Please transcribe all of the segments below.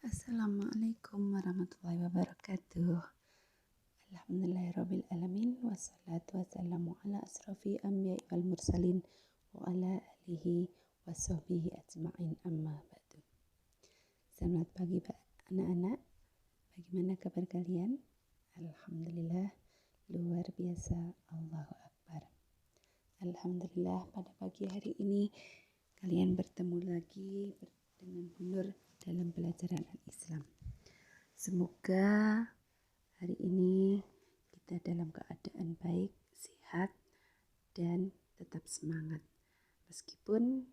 Assalamualaikum warahmatullahi wabarakatuh. Alhamdulillahirabbil alamin wassalatu wassalamu ala asrofi anbiya'i wal mursalin wa ala alihi washabbihi ajma'in amma ba'du. Selamat pagi anak-anak. Bagaimana kabar kalian? Alhamdulillah, luar biasa, Allahu Akbar. Alhamdulillah, pada pagi hari ini kalian bertemu lagi dengan Bu Nur dalam pelajaran Al-Islam. Semoga hari ini kita dalam keadaan baik, sehat, dan tetap semangat. Meskipun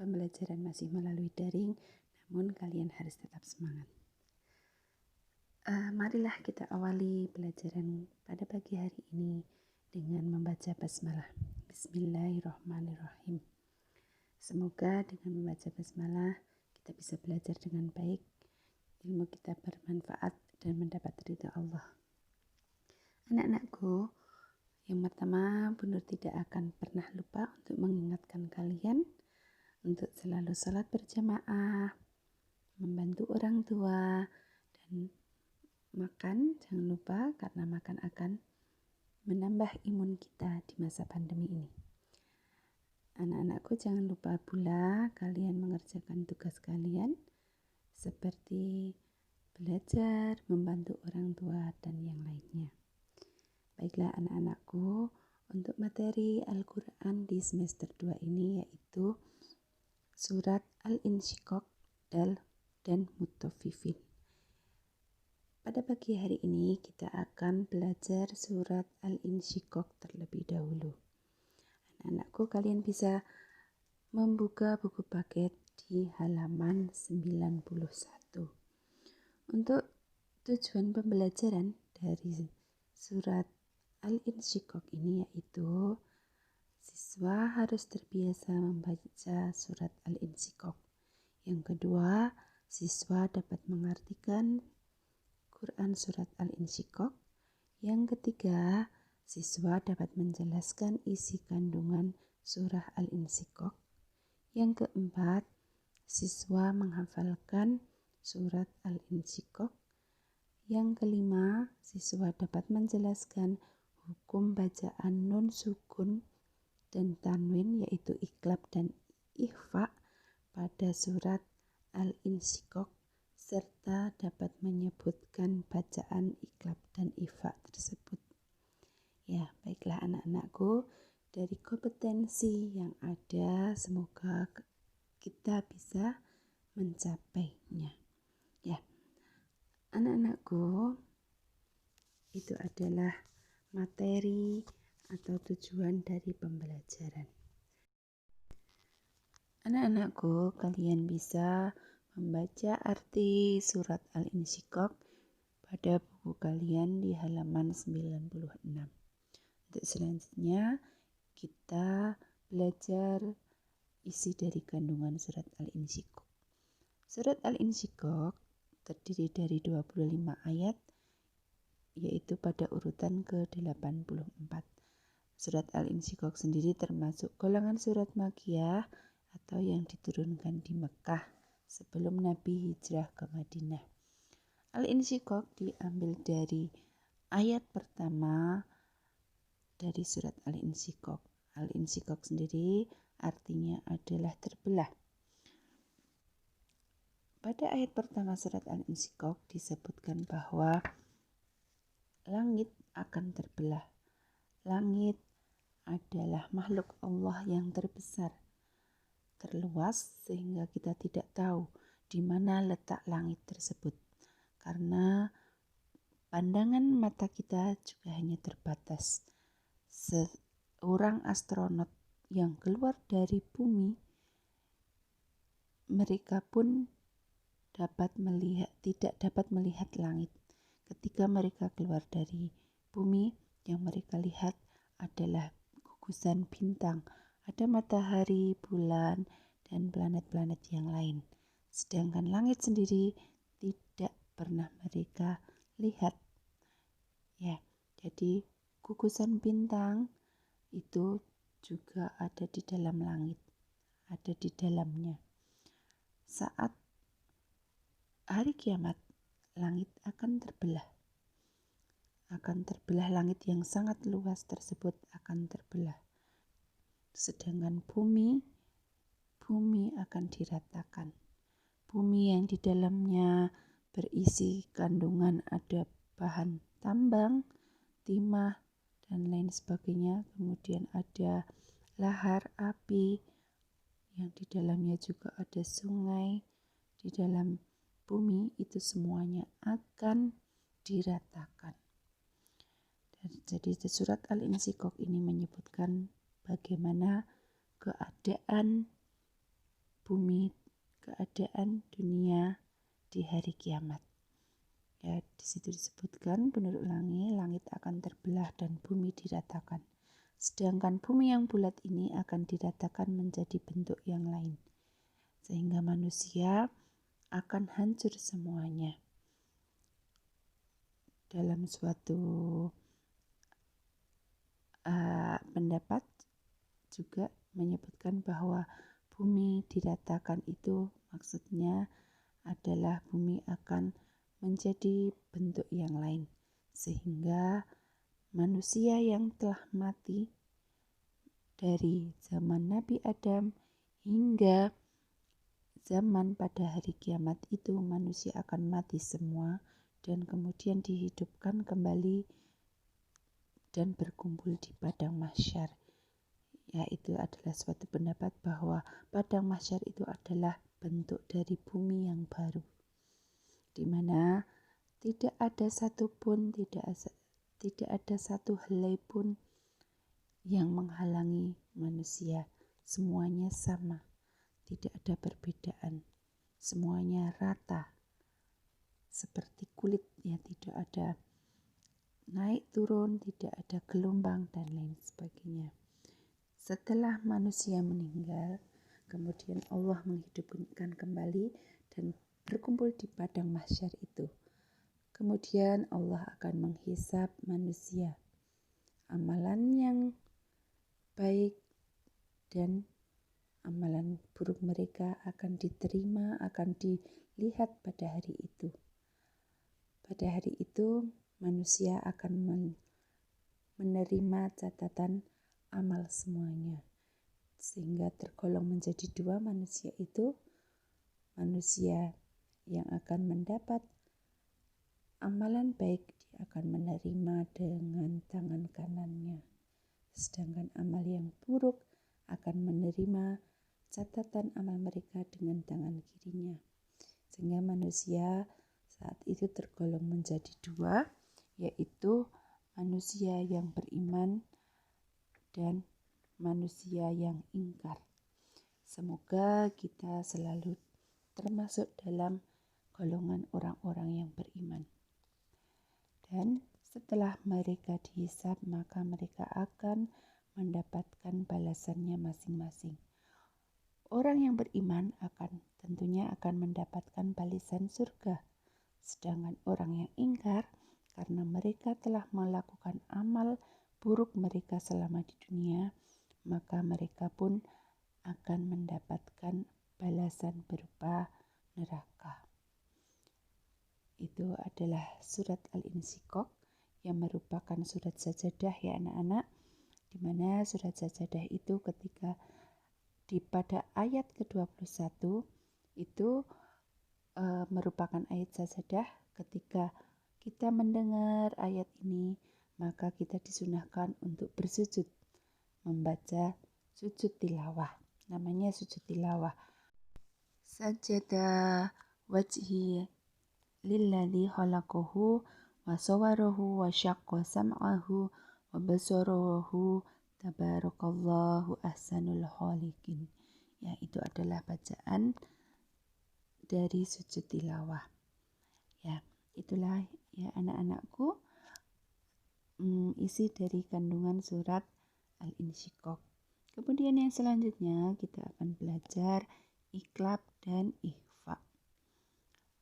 pembelajaran masih melalui daring, namun kalian harus tetap semangat. Marilah kita awali pelajaran pada pagi hari ini dengan membaca basmalah. Bismillahirrahmanirrahim. Semoga dengan membaca basmalah kita bisa belajar dengan baik, ilmu kita bermanfaat dan mendapat ridha Allah. Anak-anakku, yang pertama, Bu Nur tidak akan pernah lupa untuk mengingatkan kalian untuk selalu sholat berjamaah, membantu orang tua, dan makan. Jangan lupa, karena makan akan menambah imun kita di masa pandemi ini. Anak-anakku, jangan lupa pula kalian mengerjakan tugas kalian seperti belajar, membantu orang tua, dan yang lainnya. Baiklah anak-anakku, untuk materi Al-Quran di semester 2 ini yaitu surat Al-Insyiqaq dan Mutaffifin. Pada pagi hari ini kita akan belajar surat Al-Insyiqaq terlebih dahulu. Anak-anakku, kalian bisa membuka buku paket di halaman 91. Untuk tujuan pembelajaran dari surat Al-Insyiqaq ini yaitu siswa harus terbiasa membaca surat Al-Insyiqaq. Yang kedua, siswa dapat mengartikan Quran surat Al-Insyiqaq. Yang ketiga, siswa dapat menjelaskan isi kandungan surah Al-Insyiqaq. Yang keempat, siswa menghafalkan surat Al-Insyiqaq. Yang kelima, siswa dapat menjelaskan hukum bacaan nun sukun dan tanwin yaitu iqlab dan ikhfa pada surat Al-Insyiqaq, serta dapat menyebutkan bacaan iqlab dan ikhfa tersebut. Ya, baiklah anak-anakku, dari kompetensi yang ada semoga kita bisa mencapainya. Ya, anak-anakku, itu adalah materi atau tujuan dari pembelajaran. Anak-anakku, kalian bisa membaca arti surat Al-Insyiqaq pada buku kalian di halaman 96. Untuk selanjutnya, kita belajar isi dari kandungan surat Al-Insyiqaq. Surat Al-Insyiqaq terdiri dari 25 ayat, yaitu pada urutan ke-84. Surat Al-Insyiqaq sendiri termasuk golongan surat Makkiyah atau yang diturunkan di Mekah sebelum Nabi hijrah ke Madinah. Al-Insyiqaq diambil dari ayat pertama dari surat Al-Insyiqaq. Al-Insyiqaq sendiri artinya adalah terbelah. Pada ayat pertama surat Al-Insyiqaq disebutkan bahwa langit akan terbelah. Langit adalah makhluk Allah yang terbesar, terluas sehingga kita tidak tahu di mana letak langit tersebut. Karena pandangan mata kita juga hanya terbatas. Seorang astronot yang keluar dari bumi, mereka pun tidak dapat melihat langit. Ketika mereka keluar dari bumi, yang mereka lihat adalah gugusan bintang. Ada matahari, bulan, dan planet-planet yang lain. Sedangkan langit sendiri tidak pernah mereka lihat. Ya, jadi gugusan bintang itu juga ada di dalam langit, ada di dalamnya. Saat hari kiamat langit akan terbelah. Langit yang sangat luas tersebut akan terbelah. Sedangkan bumi akan diratakan. Bumi yang di dalamnya berisi kandungan ada bahan tambang, timah, dan lain sebagainya. Kemudian ada lahar api, yang di dalamnya juga ada sungai. Di dalam bumi itu semuanya akan diratakan. Jadi surat Al-Insyikok ini menyebutkan bagaimana keadaan bumi, keadaan dunia di hari kiamat. Ya, di situ disebutkan, benar ulangi, langit akan terbelah dan bumi diratakan. Sedangkan bumi yang bulat ini akan diratakan menjadi bentuk yang lain. Sehingga manusia akan hancur semuanya. Dalam suatu pendapat juga menyebutkan bahwa bumi diratakan itu maksudnya adalah bumi akan menjadi bentuk yang lain, sehingga manusia yang telah mati dari zaman Nabi Adam hingga zaman pada hari kiamat itu manusia akan mati semua dan kemudian dihidupkan kembali dan berkumpul di padang mahsyar. Ya, itu adalah suatu pendapat bahwa padang mahsyar itu adalah bentuk dari bumi yang baru, di mana tidak ada satu helai pun yang menghalangi manusia. Semuanya sama, tidak ada perbedaan, semuanya rata seperti kulit, ya, tidak ada naik turun, tidak ada gelombang dan lain sebagainya. Setelah manusia meninggal, kemudian Allah menghidupkan kembali dan berkumpul di padang mahsyar itu. Kemudian Allah akan menghisab manusia. Amalan yang baik dan amalan buruk mereka akan diterima, akan dilihat pada hari itu. Pada hari itu manusia akan menerima catatan amal semuanya, sehingga tergolong menjadi dua manusia itu, manusia yang akan mendapat amalan baik dia akan menerima dengan tangan kanannya, sedangkan amal yang buruk akan menerima catatan amal mereka dengan tangan kirinya, sehingga manusia saat itu tergolong menjadi dua, yaitu manusia yang beriman dan manusia yang ingkar. Semoga kita selalu termasuk dalam golongan orang-orang yang beriman. Dan setelah mereka dihisab, maka mereka akan mendapatkan balasannya masing-masing. Orang yang beriman tentunya akan mendapatkan balasan surga. Sedangkan orang yang ingkar, karena mereka telah melakukan amal buruk mereka selama di dunia, maka mereka pun akan mendapatkan balasan berupa neraka. Itu adalah surat Al-Insyikok yang merupakan surat sajadah, ya anak-anak, di mana surat sajadah itu ketika pada ayat ke-21 itu merupakan ayat sajadah. Ketika kita mendengar ayat ini, maka kita disunahkan untuk bersujud, membaca sujud tilawah. Namanya sujud tilawah. Sajada wajhi lilladzi khalaqahu wa sawwarahu wa syaqqa sam'ahu wa basarahu tabarakallahu ahsanul khaliqin. Ya, itu adalah bacaan dari sujud tilawah. Ya, itulah ya anak-anakku isi dari kandungan surat Al-Insyikok. Kemudian yang selanjutnya kita akan belajar iqlab dan ikhfa.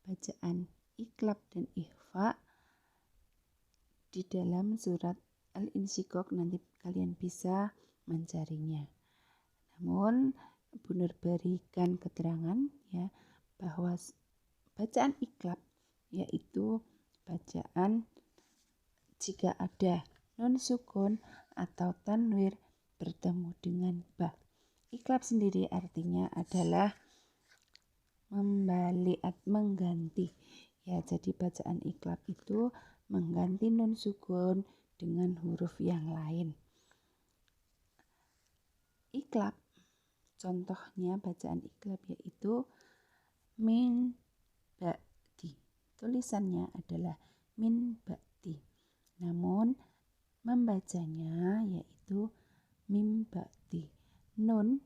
Bacaan iqlab dan ikhfa di dalam surat Al-Insyikok nanti kalian bisa mencarinya. Namun Bu Nur berikan keterangan ya bahwa bacaan iklab yaitu bacaan jika ada nun sukun atau tanwir bertemu dengan ba. Iklab sendiri artinya adalah mengganti. Ya, jadi bacaan iklab itu mengganti nun sukun dengan huruf yang lain. Iklab, contohnya bacaan iklab yaitu min ba'di. Tulisannya adalah min ba'di. Namun membacanya yaitu mim ba'di. Nun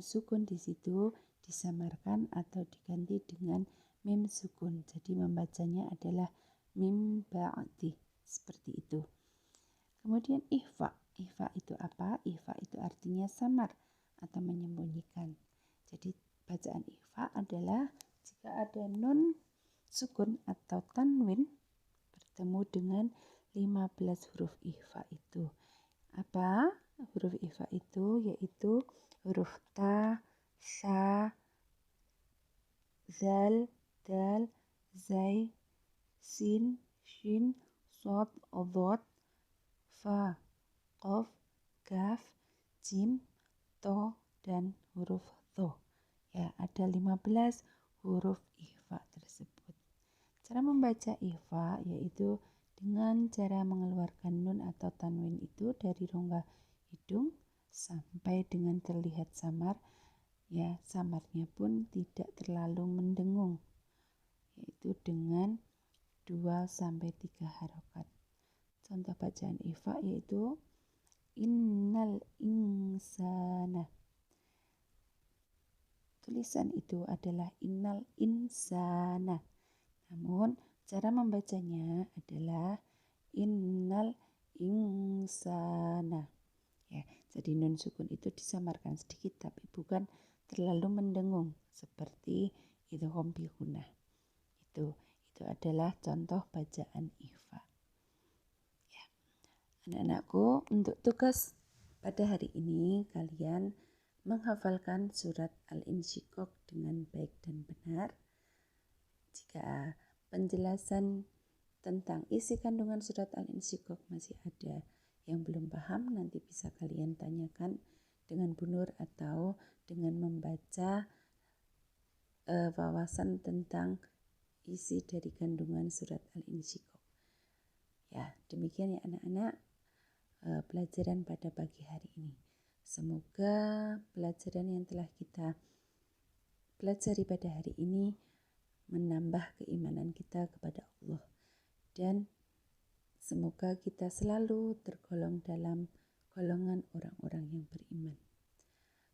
sukun di situ disamarkan atau diganti dengan mim sukun. Jadi membacanya adalah mim ba'di. Seperti itu. Kemudian ikhfa. Ikhfa itu apa? Ikhfa itu artinya samar atau menyembunyikan. Jadi bacaan ikhfa adalah jika ada nun sukun atau tanwin bertemu dengan 15 huruf ikhfa itu. Apa huruf ikhfa itu? Yaitu huruf ta, sha, zal, dal, zai, sin, shin, sod, dhad, fa, qaf, kaf, jim, to, dan huruf tho. Ya, ada 15 huruf ikhfa tersebut. Cara membaca ikhfa yaitu dengan cara mengeluarkan nun atau tanwin itu dari rongga hidung sampai dengan terlihat samar. Ya, samarnya pun tidak terlalu mendengung, yaitu dengan 2-3 harokat. Contoh bacaan ikhfa yaitu innal insana. Tulisan itu adalah innal insana. Namun cara membacanya adalah innal insana. Ya, jadi nun sukun itu disamarkan sedikit tapi bukan terlalu mendengung seperti idgham bi gunnah. Itu adalah contoh bacaan ikhfa. Ya. Anak-anakku, untuk tugas pada hari ini kalian menghafalkan surat Al-Insyiqaq dengan baik dan benar. Jika penjelasan tentang isi kandungan surat Al-Insyiqaq masih ada yang belum paham, nanti bisa kalian tanyakan dengan Bu Nur atau dengan membaca wawasan tentang isi dari kandungan surat Al-Insyiqaq. Ya, demikian ya anak-anak pelajaran pada pagi hari ini. Semoga pelajaran yang telah kita pelajari pada hari ini menambah keimanan kita kepada Allah, dan semoga kita selalu tergolong dalam golongan orang-orang yang beriman.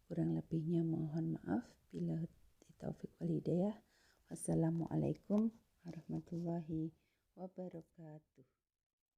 Kurang lebihnya mohon maaf. Bila taufik wal hidayah. Wassalamualaikum warahmatullahi wabarakatuh.